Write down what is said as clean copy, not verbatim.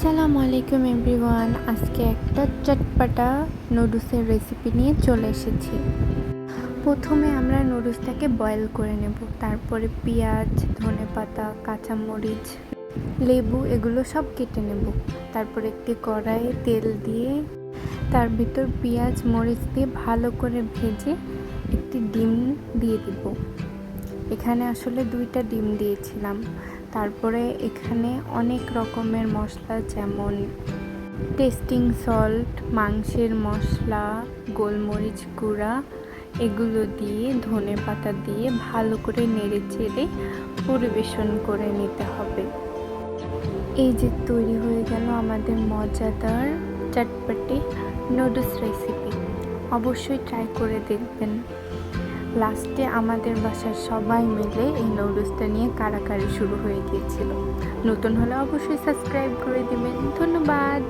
আসসালামু আলাইকুম এভরিওয়ান। আজকে একটা চটপটা নুডলসের রেসিপি নিয়ে চলে এসেছি। প্রথমে আমরা নুডলসটাকে বয়েল করে নেব, তারপরে পেঁয়াজ, ধনেপাতা, কাঁচামরিচ, লেবু এগুলো সব কেটে নেব। তারপরে একটি কড়াইয়ে তেল দিয়ে তার ভিতর পেঁয়াজ মরিচ দিয়ে ভালো করে ভেজে একটি ডিম দিয়ে দিব। এখানে আসলে 2টা ডিম দিয়েছিলাম। তারপরে এখানে অনেক রকমের মশলা যেমন টেস্টিং সল্ট, মাংসের মশলা, গোলমরিচ গুঁড়া এগুলো দিয়ে ধনেপাতা দিয়ে ভালো করে নেড়ে চেড়ে পরিবেশন করে নিতে হবে। এই যে তৈরি হয়ে গেল আমাদের মজাদার চটপটি নুডলস রেসিপি। অবশ্যই ট্রাই করে দেখবেন। লাস্টে আমাদের বাসার সবাই মিলে এই নুডলসটা নিয়ে কাড়াকাড়ি শুরু হয়ে গিয়েছিল। নতুন হলে অবশ্যই সাবস্ক্রাইব করে দিবেন। ধন্যবাদ।